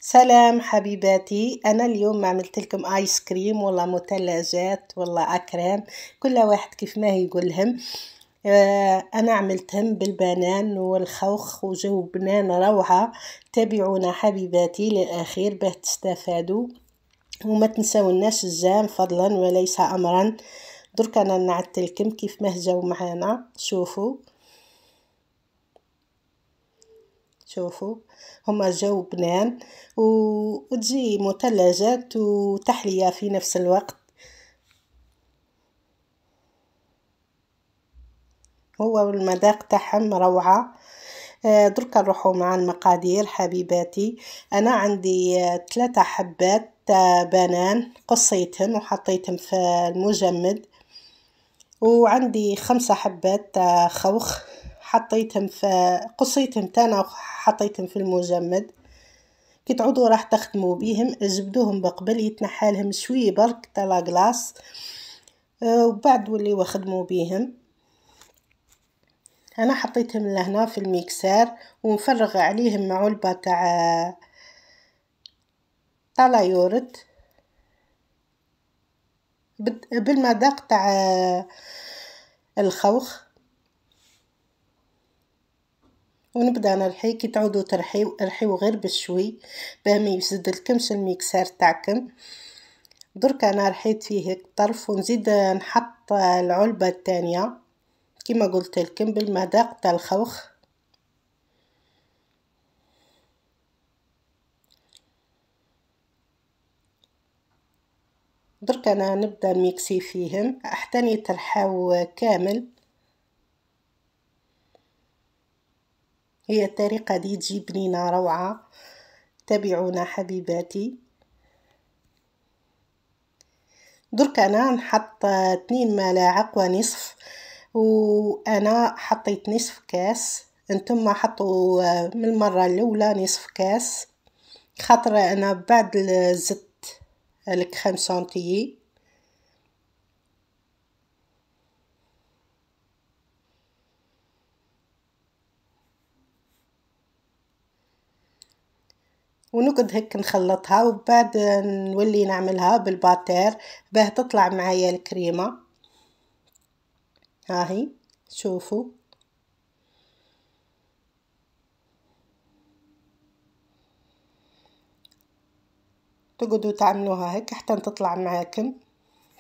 سلام حبيباتي، أنا اليوم عملت لكم آيس كريم والله مثلجات والله أكرم. كل واحد كيف ما يقولهم. أنا عملتهم بالبنان والخوخ وجو بنان روعة. تابعونا حبيباتي للأخير باه تستفادوا وما تنساوناش الجام فضلا وليس أمرا. درك أنا نعدتلكم كيف ما جاو معانا. شوفوا هما جاو بنان وتجي مثلجات وتحلية في نفس الوقت. هو المذاق تاعهم روعة. درك نروحوا مع المقادير حبيباتي. أنا عندي 3 حبات بنان قصيتهم وحطيتهم في المجمد، وعندي 5 حبات خوخ حطيتهم قصيتهم تانا وحطيتهم في المجمد. كي تعودوا راح تخدموا بيهم جبدوهم بقبل يتنحالهم شويه برك تاع لاكلاص، وبعد وليوا خدموا بيهم. انا حطيتهم لهنا في الميكسار ونفرغ عليهم علبه تاع لايورت بالمذاق تاع الخوخ، ونبدا نرحي. كي تعودوا ارحيو غير بشوي باه ما يفسدلكمش الميكسار تاعكم. درك انا رحيت فيه هيك طرف ونزيد نحط العلبه الثانيه كما قلت لكم بالمذاق تاع الخوخ. درك انا نبدا نميكسي فيهم حتى يترحاو كامل. هي الطريقه دي تجي بنينه روعه. تابعونا حبيباتي. درك انا نحط 2 ملاعق ونصف، وانا حطيت نصف كاس. انتم حطوا من المره الاولى نصف كاس، خاطر انا بعد زدت الكريم شانتيي. ونقعد هيك نخلطها وبعد نولي نعملها بالباتير باه تطلع معايا الكريمه. هاهي شوفوا تقعدوا تعملوها هيك حتى تطلع معاكم.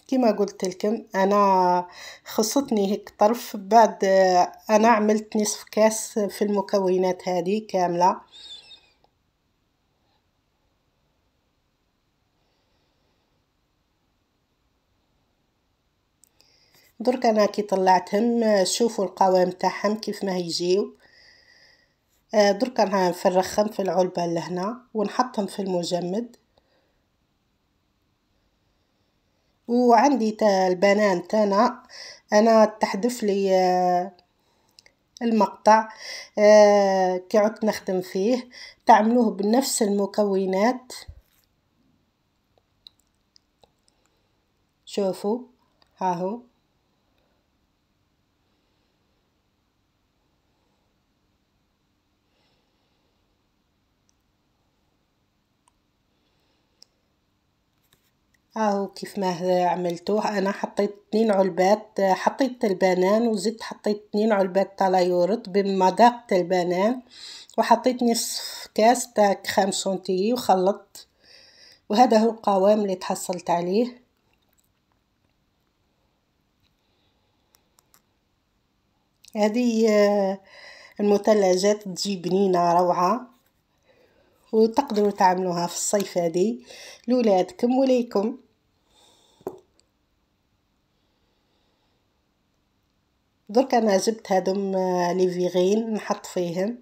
كما قلت لكم انا خصتني هيك طرف. بعد انا عملت نصف كاس في المكونات هذه كامله. درك انا كي طلعتهم شوفوا القوام تاعهم كيف ما يجيو. درك انا نفرخهم في العلبه لهنا ونحطهم في المجمد. وعندي البنان تاعنا انا تحذف لي المقطع. كي عدت نخدم فيه تعملوه بنفس المكونات. شوفوا هاهو هاهو كيف ما عملتوه. انا حطيت 2 علبات. حطيت البنان وزدت حطيت 2 علبات تاع لايورت بمذاق تاع البنان، وحطيت نصف كاس تاع كريم شانتيي وخلطت. وهذا هو القوام اللي تحصلت عليه. هذه المثلجات تجي بنينه روعه، وتقدروا تعملوها في الصيف هذه لولادكم وليكم. درك انا جبت هذم لي فيغين نحط فيهم.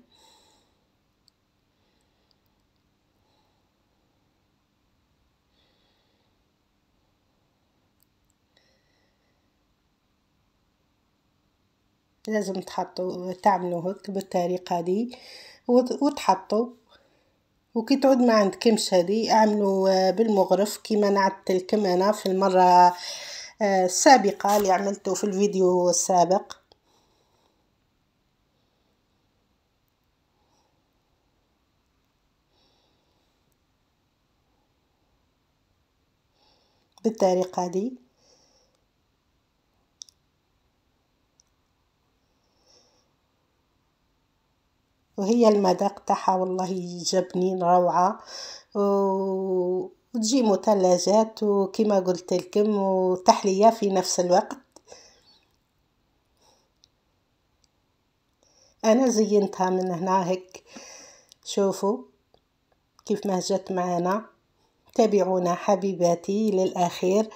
لازم تعملوا هيك بالطريقه دي وتحطوا. وكي تعود ما عندكمش هذه اعملوا بالمغرف كيما نعدت لكم انا في المره السابقه اللي عملته في الفيديو السابق. بالطريقة دي. وهي المذاق تاعها والله جبنين روعة، وتجي مثلجات وكما قلت لكم وتحلية في نفس الوقت. انا زينتها من هنا هيك، شوفوا كيف ما جت معنا. تابعونا حبيباتي للأخير،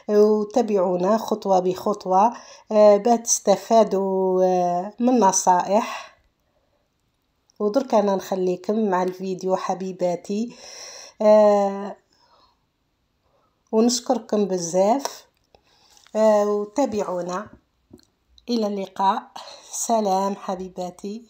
وتابعونا خطوة بخطوة بتستفادوا من نصائح. ودرك أنا نخليكم مع الفيديو حبيباتي، ونشكركم بزاف، وتابعونا. إلى اللقاء، سلام حبيباتي.